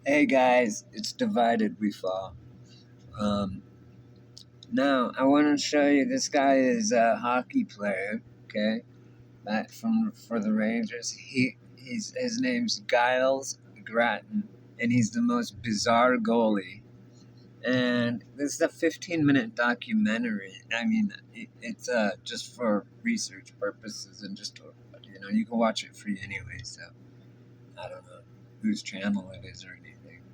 Hey guys, it's Divided We Fall. Now I want to show you. This guy is a hockey player. Okay, that for the Rangers. His name's Gilles Grafton, and he's the most bizarre goalie. And this is a 15-minute documentary. I mean, it's just for research purposes and just you can watch it free anyway. So I don't know whose channel it is or anything.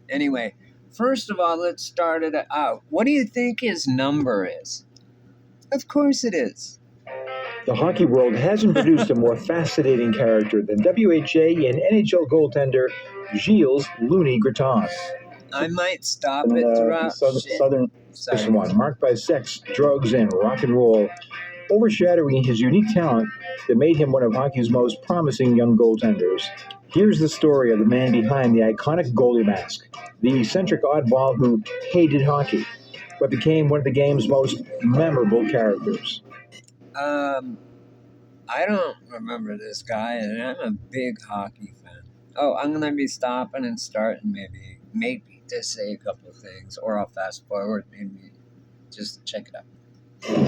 Anyway, first of all, let's start it out. What do you think his number is? Of course it is. The hockey world hasn't produced a more fascinating character than WHA and NHL goaltender Gilles "Looney" Grafton. I might stop it throughout. Southern one, marked by sex, drugs, and rock and roll, overshadowing his unique talent that made him one of hockey's most promising young goaltenders. Here's the story of the man behind the iconic goalie mask, the eccentric oddball who hated hockey, but became one of the game's most memorable characters. I don't remember this guy, and I'm a big hockey fan. Oh, I'm gonna be stopping and starting maybe to say a couple of things, or I'll fast forward, maybe just check it out.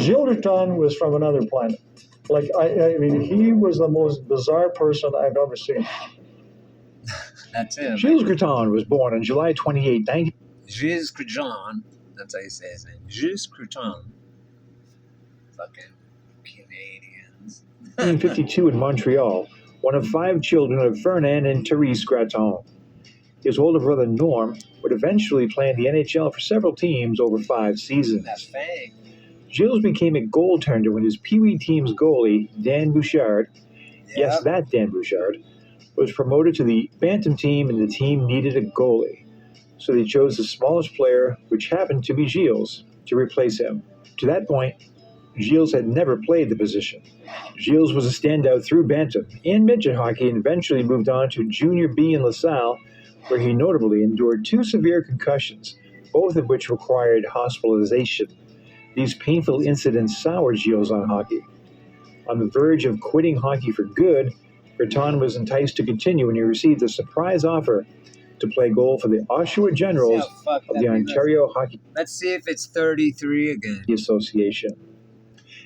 Gilles Grafton was from another planet. I mean, he was the most bizarre person I've ever seen. That's him. Gilles Grafton was born on July 28, Gilles Grafton. That's how you say his name. Gilles Grafton. Fucking Canadians. 1952 in Montreal, one of 5 children of Fernand and Therese Grafton. His older brother Norm would eventually play in the NHL for several teams over 5 seasons. That fang. Gilles became a goaltender when his Pee Wee team's goalie, Dan Bouchard, yes, that Dan Bouchard, was promoted to the Bantam team, and the team needed a goalie. So they chose the smallest player, which happened to be Gilles, to replace him. To that point, Gilles had never played the position. Gilles was a standout through Bantam and midget hockey, and eventually moved on to Junior B in LaSalle, where he notably endured 2 severe concussions, both of which required hospitalization. These painful incidents soured Gilles on hockey. On the verge of quitting hockey for good, Grafton was enticed to continue when he received a surprise offer to play goal for the Oshawa Generals of the Ontario Hockey. Let's see if it's 33 again. Association.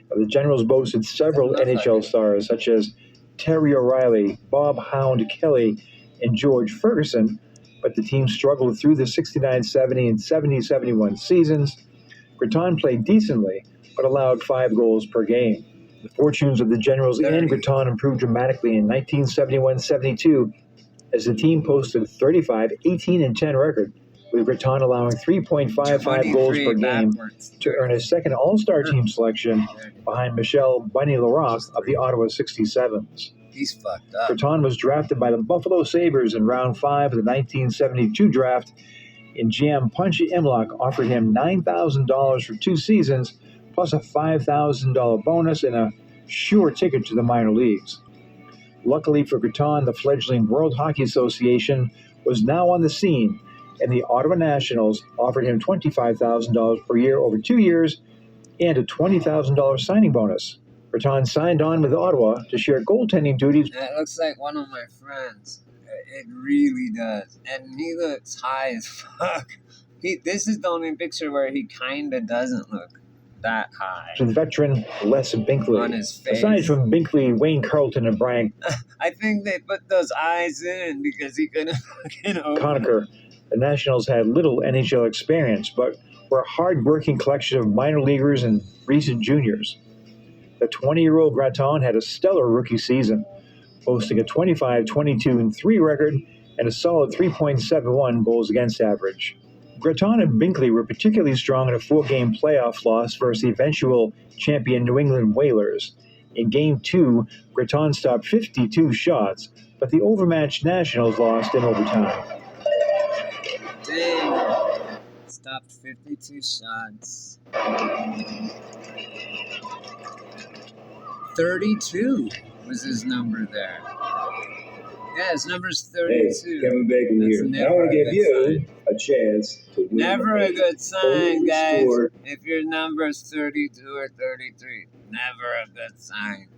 The Generals boasted several NHL stars such as Terry O'Reilly, Bob Hound Kelly, and George Ferguson, but the team struggled through the 69-70 and 70-71 seasons. Grafton played decently, but allowed 5 goals per game. The fortunes of the Generals and Grafton improved dramatically in 1971-72 as the team posted a 35, 18, and 10 record, with Grafton allowing 3.55 goals per game to earn a second All-Star team selection behind Michel Bunny-Larocque of the Ottawa 67s. He's fucked up. Grafton was drafted by the Buffalo Sabres in round 5 of the 1972 draft, and GM Punchy Imlach offered him $9,000 for 2 seasons, plus a $5,000 bonus and a sure ticket to the minor leagues. Luckily for Grafton, the fledgling World Hockey Association was now on the scene, and the Ottawa Nationals offered him $25,000 per year over 2 years and a $20,000 signing bonus. Grafton signed on with Ottawa to share goaltending duties. That looks like one of my friends. It really does. And he looks high as fuck. This is the only picture where he kind of doesn't look that high. To the veteran Les Binkley. On his face. Aside from Binkley, Wayne Carlton, and Brian I think they put those eyes in because he couldn't fucking open Conacher, the Nationals had little NHL experience, but were a hard-working collection of minor leaguers and recent juniors. The 20-year-old Grafton had a stellar rookie season, posting a 25-22-3 record and a solid 3.71 goals against average. Grafton and Binkley were particularly strong in a 4-game playoff loss versus the eventual champion New England Whalers. In Game 2, Grafton stopped 52 shots, but the overmatched Nationals lost in overtime. Dang. Stopped 52 shots. 32 was his number there. Yeah, his number's 32. Hey, Kevin Bacon here. I want to give you a chance to win. Never a good sign, guys. If your number's 32 or 33, never a good sign.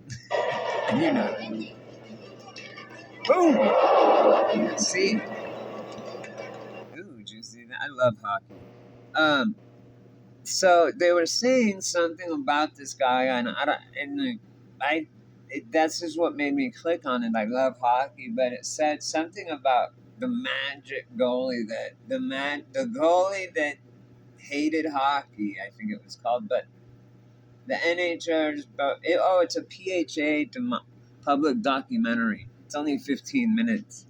You know that. Boom! See? I love hockey. So they were saying something about this guy, and that's just what made me click on it. I love hockey, but it said something about the magic goalie the goalie that hated hockey, I think it was called, but the NHL. It's a PHA public documentary. It's only 15 minutes,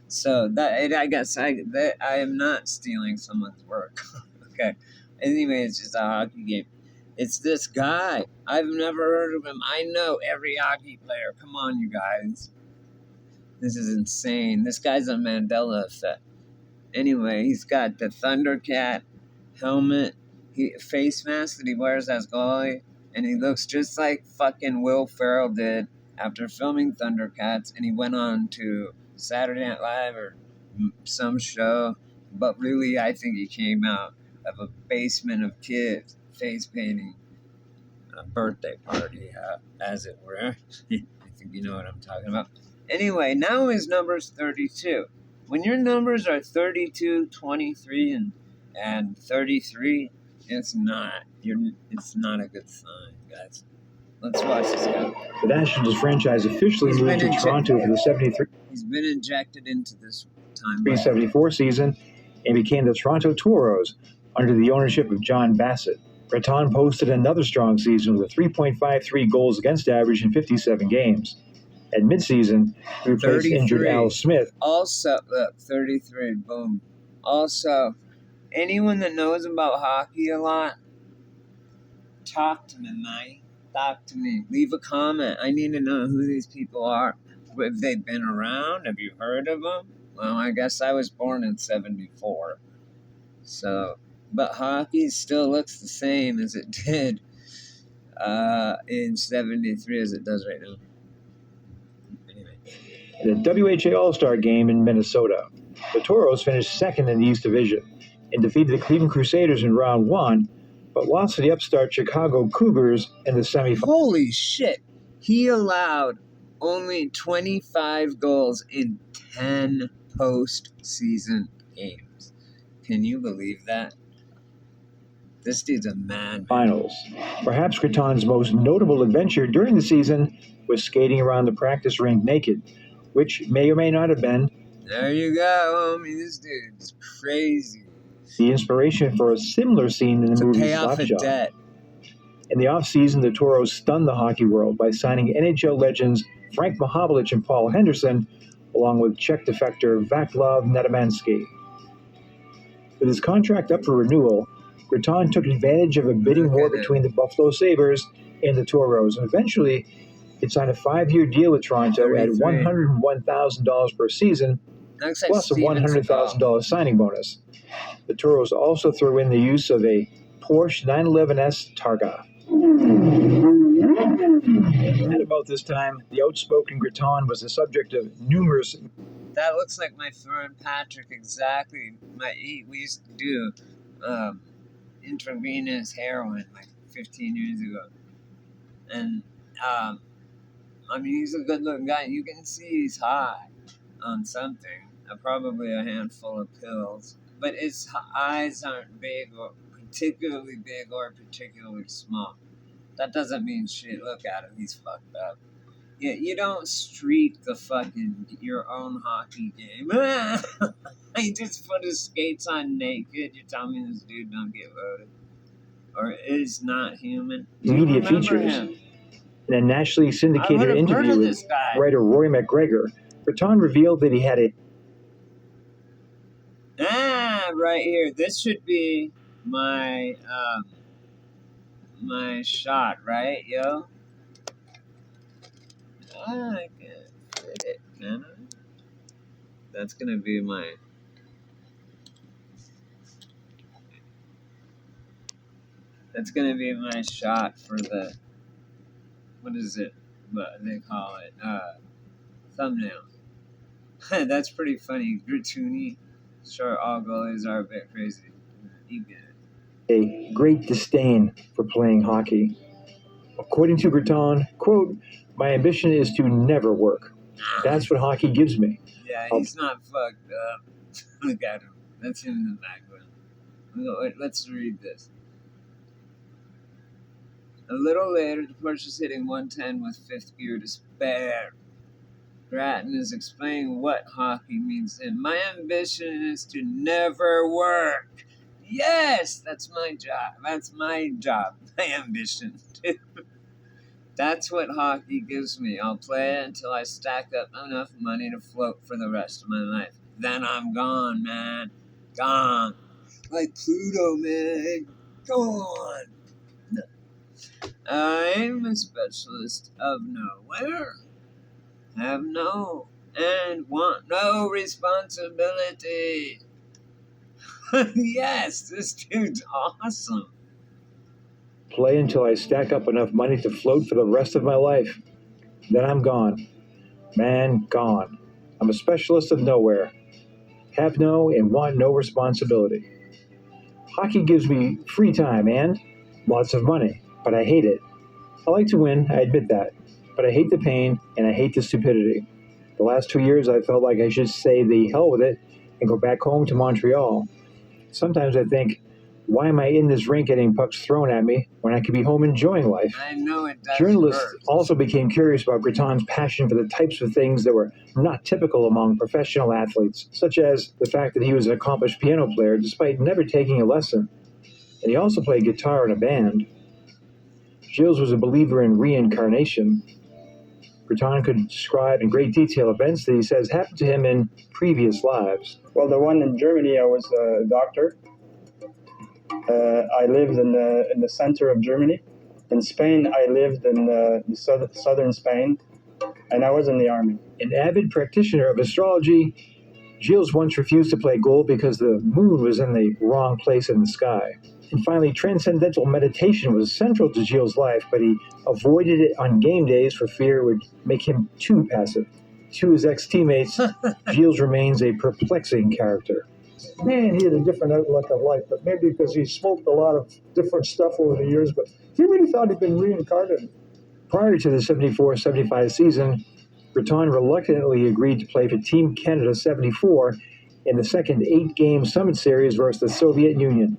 so I guess I am not stealing someone's work. Okay. Anyway, it's just a hockey game. It's this guy. I've never heard of him. I know every hockey player. Come on, you guys. This is insane. This guy's a Mandela effect. Anyway, he's got the Thundercat helmet, face mask that he wears as goalie, and he looks just like fucking Will Ferrell did after filming Thundercats, and he went on to Saturday Night Live or some show, but really I think he came out of a basement of kids face painting a birthday party, as it were. I think you know what I'm talking about. Anyway, now his number's 32. When your numbers are 32, 23, and 33, it's not a good sign, guys. Let's watch this guy. The Nationals franchise officially moved to Toronto for the 73. He's been injected into this time. 374 season and became the Toronto Toros under the ownership of John Bassett. Grafton posted another strong season with a 3.53 goals against average in 57 games. At midseason, he replaced injured Al Smith. Also, look, 33, boom. Also, anyone that knows about hockey a lot, talk to me, man. Talk to me. Leave a comment. I need to know who these people are. Have they been around? Have you heard of them? Well, I guess I was born in 74. So, but hockey still looks the same as it did in 73 as it does right now. In the WHA All-Star game in Minnesota, the Toros finished second in the East Division and defeated the Cleveland Crusaders in round one, but lost to the upstart Chicago Cougars in the semifinals. Holy shit! He allowed only 25 goals in 10 postseason games. Can you believe that? This dude's a man. Finals. Perhaps Grafton's most notable adventure during the season was skating around the practice rink naked, which may or may not have been. There you go, homie. This dude's crazy. The inspiration for a similar scene in the movie Pay off a Slapshot. debt. In the offseason, the Toros stunned the hockey world by signing NHL legends Frank Mahovlich and Paul Henderson, along with Czech defector Vaclav Nedemansky. With his contract up for renewal, Grafton took advantage of a bidding war between the Buffalo Sabres and the Toros, and eventually it signed a 5-year deal with Toronto at $101,000 per season, plus a $100,000 signing bonus. The Toros also threw in the use of a Porsche 911S Targa. At about this time, the outspoken Grafton was the subject of numerous... That looks like my friend Patrick, exactly. We used to do intravenous heroin like 15 years ago. And, he's a good-looking guy. You can see he's high on something, probably a handful of pills. But his eyes aren't big or particularly big or particularly small. That doesn't mean shit. Look at him. He's fucked up. Yeah, you don't streak your own hockey game. He just put his skates on naked. You're telling me this dude don't get voted? Or is not human? Media features. Him? In a nationally syndicated interview with writer Rory McGregor, Grafton revealed that he had a... Right here. This should be my my shot, right, yo? I can't fit it, can I? That's gonna be my... That's gonna be my shot for the... What is it? What they call it? Thumbnail. That's pretty funny. Gratuny. Sure, all goalies are a bit crazy. You get it. A great disdain for playing hockey. According to Grafton, quote, "My ambition is to never work. That's what hockey gives me." Yeah, he's not fucked up. Look at him. That's him in the background. Let's read this. A little later, the Porsche's hitting 110 with fifth gear to spare. Grafton is explaining what hockey means to him. My ambition is to never work. Yes, that's my job. That's my job. My ambition. That's what hockey gives me. I'll play it until I stack up enough money to float for the rest of my life. Then I'm gone, man. Gone. Like Pluto, man. Gone. No. I'm a specialist of nowhere. Have no and want no responsibility. Yes, this dude's awesome. Play until I stack up enough money to float for the rest of my life. Then I'm gone. Man, gone. I'm a specialist of nowhere. Have no and want no responsibility. Hockey gives me free time and lots of money, but I hate it. I like to win, I admit that, but I hate the pain and I hate the stupidity. The last 2 years I felt like I should say the hell with it and go back home to Montreal. Sometimes I think, why am I in this rink getting pucks thrown at me when I could be home enjoying life? I know it does. Journalists hurt. also became curious about Grafton's passion for the types of things that were not typical among professional athletes, such as the fact that he was an accomplished piano player despite never taking a lesson. And he also played guitar in a band. Gilles was a believer in reincarnation. Grafton could describe in great detail events that he says happened to him in previous lives. Well, the one in Germany, I was a doctor. I lived in the center of Germany. In Spain, I lived in southern Spain, and I was in the army. An avid practitioner of astrology, Gilles once refused to play goal because the moon was in the wrong place in the sky. And finally, transcendental meditation was central to Gilles' life, but he avoided it on game days for fear it would make him too passive. To his ex-teammates, Gilles remains a perplexing character. Man, he had a different outlook of life, but maybe because he smoked a lot of different stuff over the years, but he really thought he'd been reincarnated. Prior to the 74-75 season, Grafton reluctantly agreed to play for Team Canada 74 in the second 8-game Summit Series versus the Soviet Union.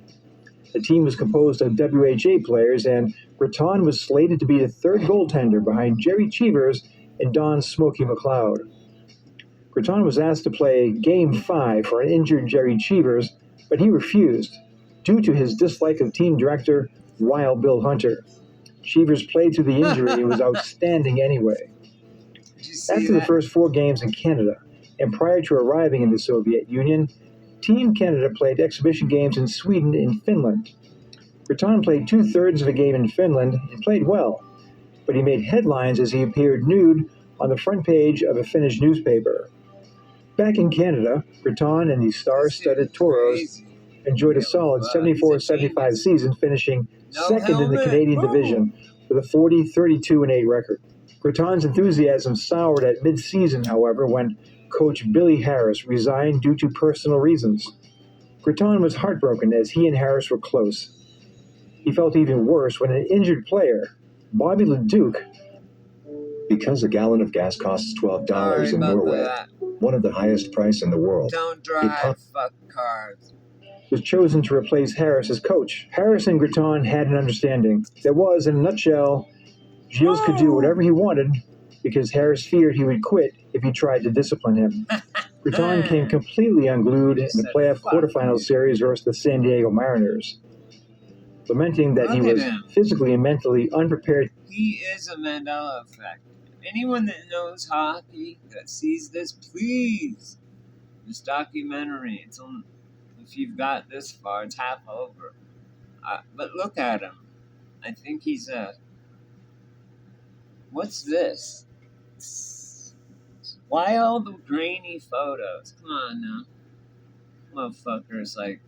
The team was composed of WHA players, and Grafton was slated to be the third goaltender behind Jerry Cheevers and Don Smokey McLeod. Grafton was asked to play Game 5 for an injured Jerry Cheevers, but he refused, due to his dislike of team director Wild Bill Hunter. Cheevers played through the injury and was outstanding anyway. After the first 4 games in Canada, and prior to arriving in the Soviet Union, Team Canada played exhibition games in Sweden and Finland. Grafton played 2/3 of a game in Finland and played well, but he made headlines as he appeared nude on the front page of a Finnish newspaper. Back in Canada, Grafton and the star-studded Toros enjoyed a solid 74-75 season, finishing second in the Canadian division with a 40-32-8 record. Grafton's enthusiasm soured at mid-season, however, when coach Billy Harris resigned due to personal reasons. Grafton was heartbroken as he and Harris were close. He felt even worse when an injured player, Bobby Leduc, Because a gallon of gas costs $12 in Norway, one of the highest price in the world. Don't drive, fuck cars. was chosen to replace Harris as coach. Harris and Grafton had an understanding. That was, in a nutshell, Gilles could do whatever he wanted because Harris feared he would quit if he tried to discipline him. Grafton came completely unglued in the playoff quarterfinal series versus the San Diego Mariners, lamenting that he was physically and mentally unprepared. He is a Mandela effect. Anyone that knows hockey, that sees this, please. This documentary, it's on, if you've got this far, it's half over. But look at him. I think he's a... What's this? Why all the grainy photos? Come on now. Motherfuckers, like...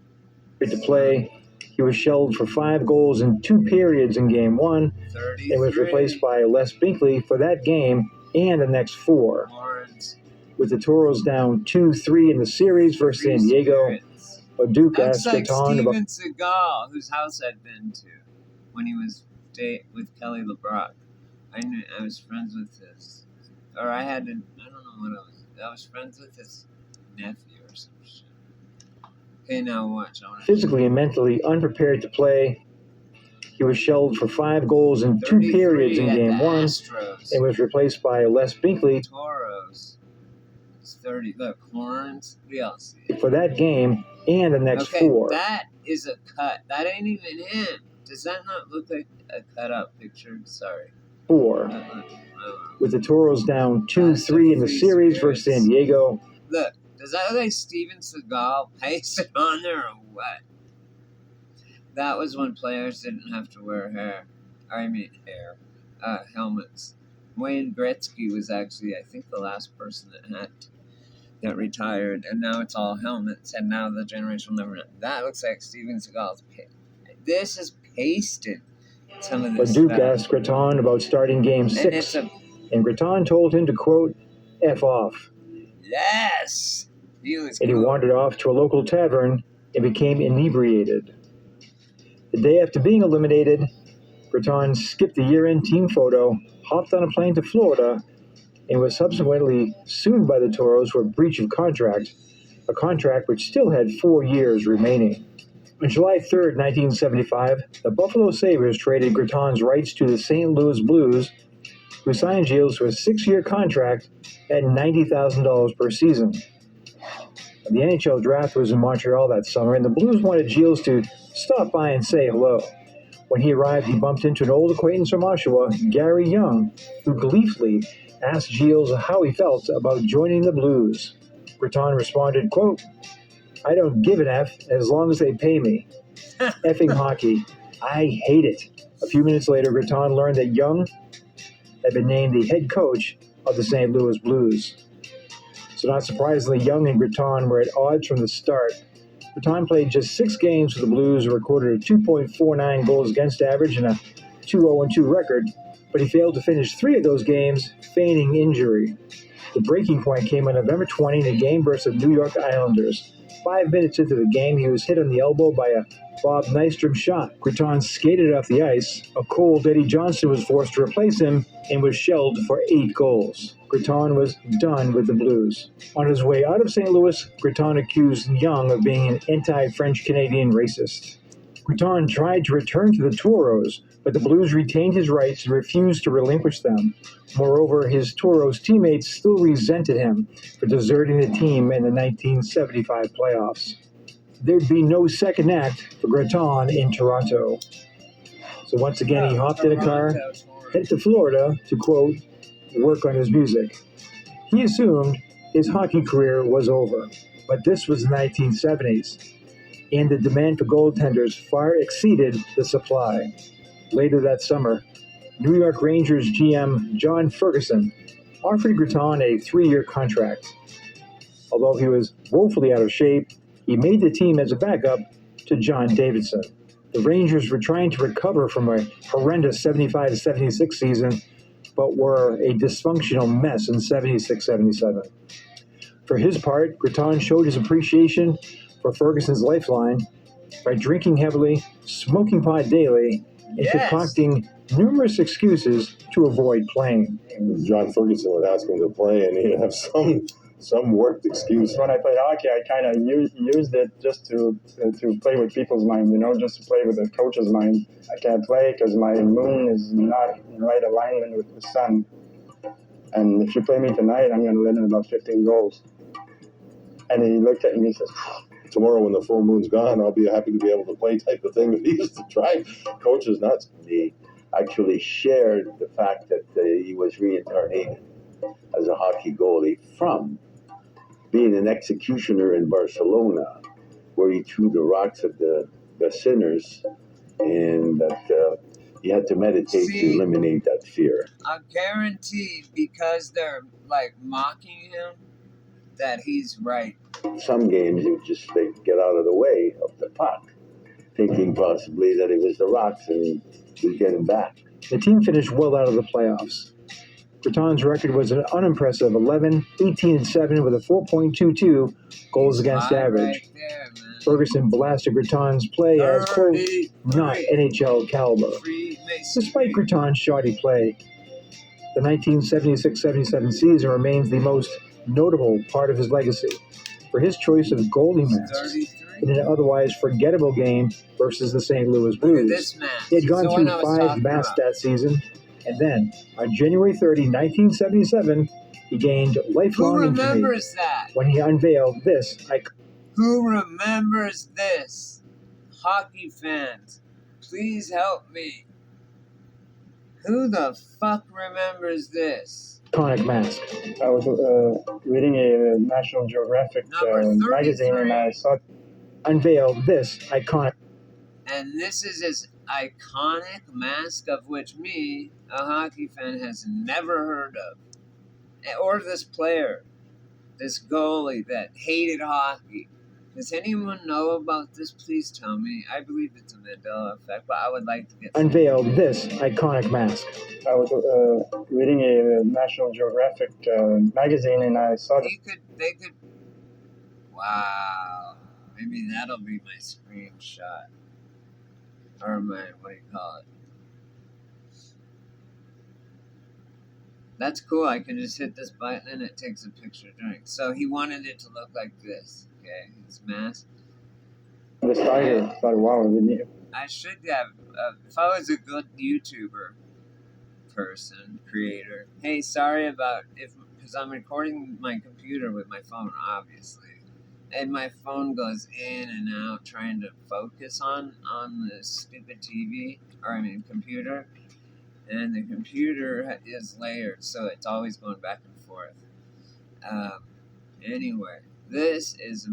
To play, he was shelled for 5 goals in 2 periods in Game 1 and was replaced by Les Binkley for that game and the next 4. Lawrence. With the Toros down 2-3 in the series versus San Diego, Leduc asked That's like Grafton about... Steven Seagal, whose house I'd been to when he was with Kelly LeBrock. I was friends with his, or I don't know what I was friends with his nephew or some shit. Okay, now watch. Physically and mentally unprepared to play, he was shelled for 5 goals in 2 periods in Game 1 and was replaced by Les Binkley Toros. It's 30. Look, Horns. We all see it. for that game and the next 4. That is a cut. That ain't even him. Does that not look like a cut-out picture? Sorry. 4. With the Toros down 2-3 in the series versus San Diego. Look, does that look like Steven Seagal pasted on there or what? That was when players didn't have to wear helmets. Wayne Gretzky was actually, I think, the last person that retired, and now it's all helmets, and now the generation will never know. That looks like Steven Seagal's This is pasted. Some of this But Duke stuff. asked Grafton about starting Game 6, and Grafton told him to, quote, F off. Yes! He wandered off to a local tavern and became inebriated. The day after being eliminated, Grafton skipped the year-end team photo, hopped on a plane to Florida, and was subsequently sued by the Toros for breach of contract, a contract which still had 4 years remaining. On July 3, 1975, the Buffalo Sabres traded Grafton's rights to the St. Louis Blues, who signed Gilles to a 6-year contract at $90,000 per season. The NHL draft was in Montreal that summer, and the Blues wanted Gilles to stop by and say hello. When he arrived, he bumped into an old acquaintance from Oshawa, Gary Young, who gleefully asked Gilles how he felt about joining the Blues. Grafton responded, quote, I don't give an F as long as they pay me. Effing hockey. I hate it. A few minutes later, Grafton learned that Young had been named the head coach of the St. Louis Blues. So not surprisingly, Young and Grafton were at odds from the start. Grafton played just 6 games for the Blues and recorded a 2.49 goals against average and a 2-0-2 record, but he failed to finish 3 of those games, feigning injury. The breaking point came on November 20 in a game versus the New York Islanders. 5 minutes into the game, he was hit on the elbow by a Bob Nystrom shot. Grafton skated off the ice. A cold Eddie Johnson was forced to replace him and was shelled for 8 goals. Grafton was done with the Blues. On his way out of St. Louis, Grafton accused Young of being an anti-French Canadian racist. Grafton tried to return to the Toros, but the Blues retained his rights and refused to relinquish them. Moreover, his Toros teammates still resented him for deserting the team in the 1975 playoffs. There'd be no second act for Grafton in Toronto. So once again, he hopped in a car, headed to Florida to, quote, work on his music. He assumed his hockey career was over, but this was the 1970s, and the demand for goaltenders far exceeded the supply. Later that summer, New York Rangers GM John Ferguson offered Grafton a 3-year contract. Although he was woefully out of shape, he made the team as a backup to John Davidson. The Rangers were trying to recover from a horrendous 75-76 season, but were a dysfunctional mess in 76-77. For his part, Grafton showed his appreciation for Ferguson's lifeline by drinking heavily, smoking pot daily, and concocting numerous excuses to avoid playing. John Ferguson would ask him to play, and he'd have some worked excuse. When I played hockey, I kind of used it just to play with people's mind, just to play with the coach's mind. I can't play because my moon is not in right alignment with the sun. And if you play me tonight, I'm going to let in about 15 goals. And he looked at me and he says, tomorrow when the full moon's gone, I'll be happy to be able to play type of thing. But he used to try. Coach is nuts. He actually shared the fact that he was reincarnated as a hockey goalie from being an executioner in Barcelona, where he threw the rocks at the sinners, and that he had to meditate to eliminate that fear. I guarantee, because they're mocking him, that he's right. Some games you just get out of the way of the puck, thinking possibly that it was the rocks and we get him back. The team finished well out of the playoffs. Grafton's record was an unimpressive 11-18-7 with a 4.22 goals against average. Right there, Ferguson blasted Grafton's play as, quote, not NHL caliber. Despite Grafton's shoddy play, the 1976-77 season remains the most notable part of his legacy. for his choice of goalie mask 33. in an otherwise forgettable game versus the St. Louis Look at Blues. this mask. He had gone It's the one through I was 5 talking masks about. that season, and then, on January 30, 1977, he gained Who lifelong infamy remembers that? when he unveiled this Who remembers this? Hockey fans, please help me. Who the fuck remembers this? iconic mask. I was reading a National Geographic magazine, and I saw Unveiled this iconic. And this is his iconic mask, of which me, a hockey fan, has never heard of. Or this player, this goalie that hated hockey. Does anyone know about this? Please tell me. I believe it's a Mandela effect, but I would like to get Unveiled this iconic mask. I was reading a National Geographic magazine, and I saw that They could. Wow. Maybe that'll be my screenshot. Or my, what do you call it? That's cool. I can just hit this button and it takes a picture during. So he wanted it to look like this. Okay, his mask. the starter. I thought, wow, I should have. If I was a good YouTuber person, creator. Hey, sorry about because I'm recording my computer with my phone, obviously, and my phone goes in and out trying to focus on the stupid TV computer, and the computer is layered, so it's always going back and forth. Anyway, this is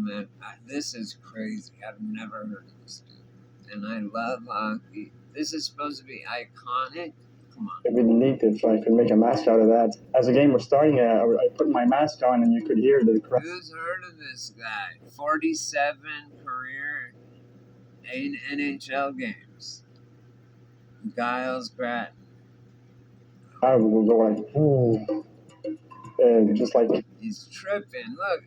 crazy. I've never heard of this dude, and I love hockey. This is supposed to be iconic. Come on. it'd be neat if I could make a mask out of that. As the game was starting, I put my mask on, and you could hear the crowd. Who's heard of this guy? 47 career NHL games. Gilles Grafton. I would go like, ooh, just like He's tripping. Look,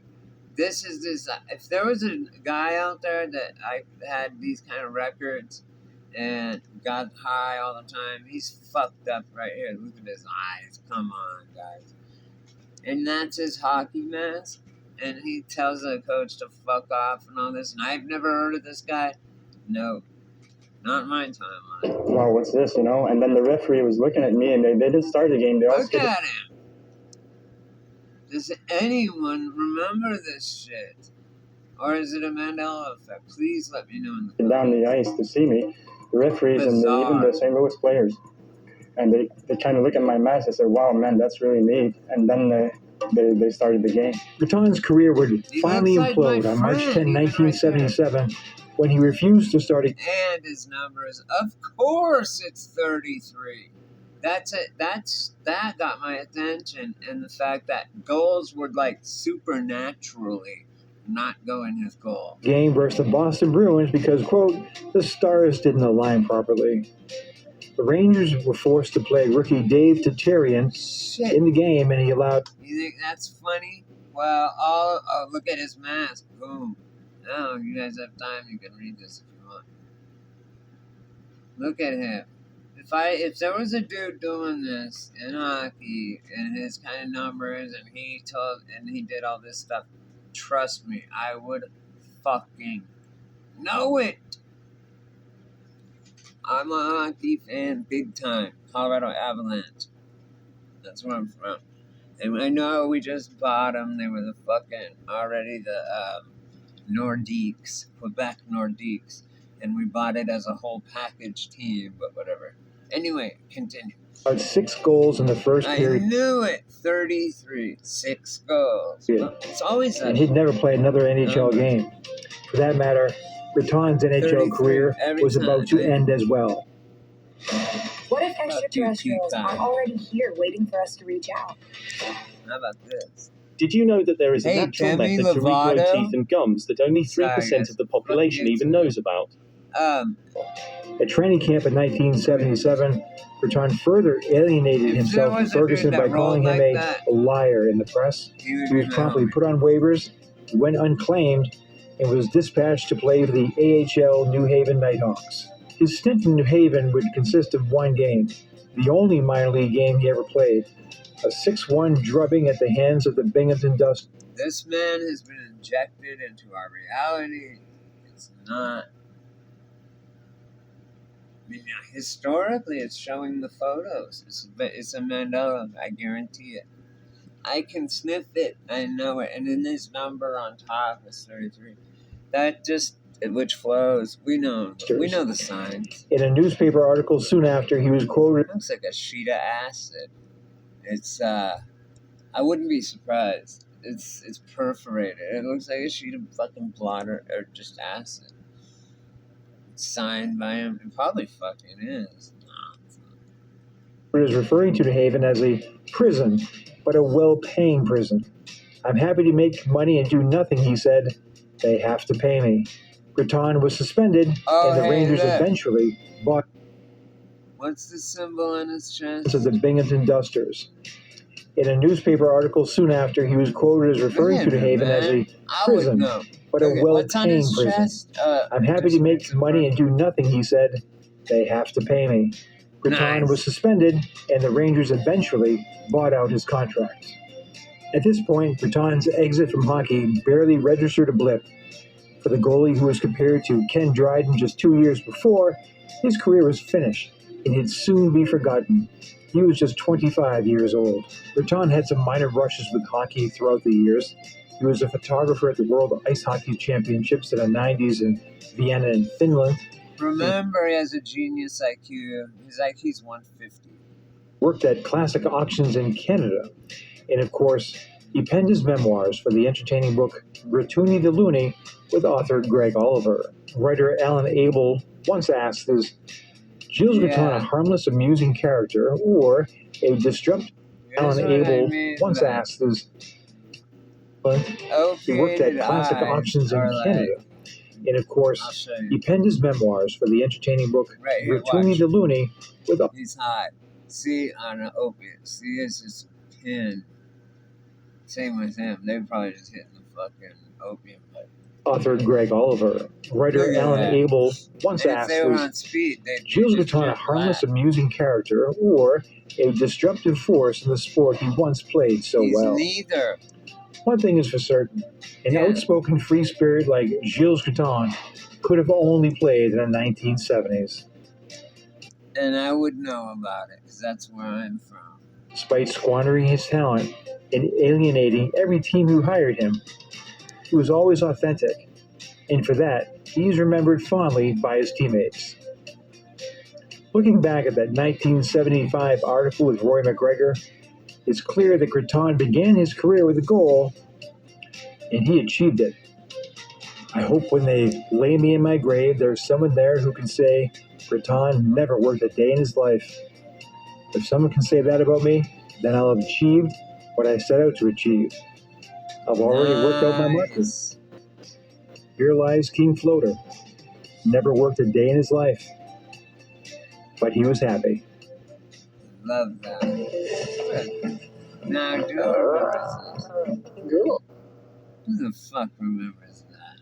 this is this. If there was a guy out there that I had these kind of records and got high all the time, he's fucked up right here. Look at his eyes. Come on, guys. And that's his hockey mask. And he tells the coach to fuck off and all this. And I've never heard of this guy. No, not my timeline. wow, what's this, you know? And then the referee was looking at me, and they didn't start the game. They all Look at him. Does anyone remember this shit? Or is it a Mandela effect? Please let me know in the stood down the ice to see me. The referees and even the St. Louis players. And they kind of look at my mask and said, wow, man, that's really neat. And then they started the game. Berton's career would finally implode on March 10, 1977, when he refused to start again. And his numbers, of course, it's 33. That's it. That got my attention, and the fact that goals would like supernaturally not go in his goal. Game versus the Boston Bruins because, quote, the stars didn't align properly. The Rangers were forced to play rookie Dave Tatarian in the game, and he allowed. You think that's funny? Well, look at his mask. Boom. Now, if you guys have time, you can read this if you want. Look at him. If there was a dude doing this in hockey and his kind of numbers and he did all this stuff, trust me, I would fucking know it. I'm a hockey fan, big time. Colorado Avalanche. That's where I'm from. And I know we just bought them. They were the Nordiques, Quebec Nordiques. And we bought it as a whole package team, but whatever. Anyway, continue. 6 goals in the first period. I knew it. 33. 6 goals. Yeah. Well, it's always that. And he'd never play another NHL game. For that matter, Berton's NHL career was about to end as well. What if extraterrestrials are already here waiting for us to reach out? How about this? Did you know that there is a natural Demi method to regrow Lovato? teeth and gums that only 3% of the population even knows about? At training camp in 1977, Berton further alienated himself from Ferguson by calling him a liar in the press. He was promptly put on waivers, he went unclaimed, and was dispatched to play for the AHL New Haven Nighthawks. His stint in New Haven would consist of 1 game, the only minor league game he ever played, a 6-1 drubbing at the hands of the Binghamton Dust. This man has been injected into our reality. It's not. I mean, historically, it's showing the photos. It's a Mandela. I guarantee it. I can sniff it. I know it. And then this number on top is 33. That just, which flows. We know the signs. In a newspaper article soon after, he was quoted. It looks like a sheet of acid. It's, I wouldn't be surprised. It's perforated. It looks like a sheet of fucking blood or just acid. It's signed by him. It probably fucking is. Is referring to New Haven as a prison, but a well-paying prison. I'm happy to make money and do nothing, he said. They have to pay me. Grafton was suspended, and the Rangers eventually bought. What's the symbol on his chest? To the Binghamton Dusters. In a newspaper article soon after, he was quoted as referring to New Haven as a prison, but a well-paying prison. I'm happy to make money and do nothing, he said. They have to pay me. Grafton was suspended, and the Rangers eventually bought out his contract. At this point, Grafton's exit from hockey barely registered a blip. For the goalie who was compared to Ken Dryden just 2 years before, his career was finished, and he'd soon be forgotten. He was just 25 years old. Grafton had some minor brushes with hockey throughout the years. He was a photographer at the World Ice Hockey Championships in the 90s in Vienna and Finland. Remember, he has a genius IQ. His IQ's 150. Worked at classic auctions in Canada. And of course, he penned his memoirs for the entertaining book Gratuny the Loony with author Greg Oliver. Writer Alan Abel once asked, is Gilles Grafton a harmless, amusing character or a disruptive? Alan Abel once asked, is he worked at classic auctions in Canada. And of course, he penned his memoirs for the entertaining book Gratuny the Loony with He's hot. See, on an opiate. See, it's just pin. Same with him. They were probably just hitting the fucking opium pipe. Author Greg Oliver. Writer Alan Abel once asked, is Gilles Grafton a harmless, amusing character or a disruptive force in the sport he once played so well? Neither. One thing is for certain, an outspoken free spirit like Gilles Grafton could have only played in the 1970s. And I would know about it, because that's where I'm from. Despite squandering his talent and alienating every team who hired him, he was always authentic, and for that, he's remembered fondly by his teammates. Looking back at that 1975 article with Roy McGregor, it's clear that Grafton began his career with a goal, and he achieved it. I hope when they lay me in my grave, there's someone there who can say, Grafton never worked a day in his life. If someone can say that about me, then I'll have achieved what I set out to achieve. I've already worked out my market. Here lies King Floater. Never worked a day in his life, but he was happy. Love that. Now, do remembers this? Cool. Who the fuck remembers that?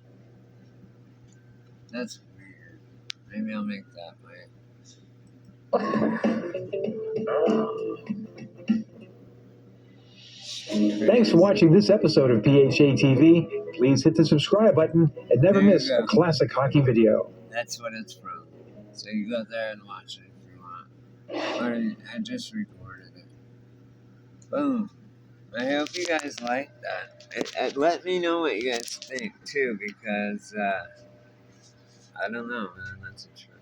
That's weird. Maybe I'll make that my... Thanks for watching this episode of PHA TV. Please hit the subscribe button and never miss a classic hockey video. That's what it's from. So you go there and watch it if you want. Or I just recorded it. Boom. I hope you guys like that. Let me know what you guys think too, because I don't know, man. That's a trip.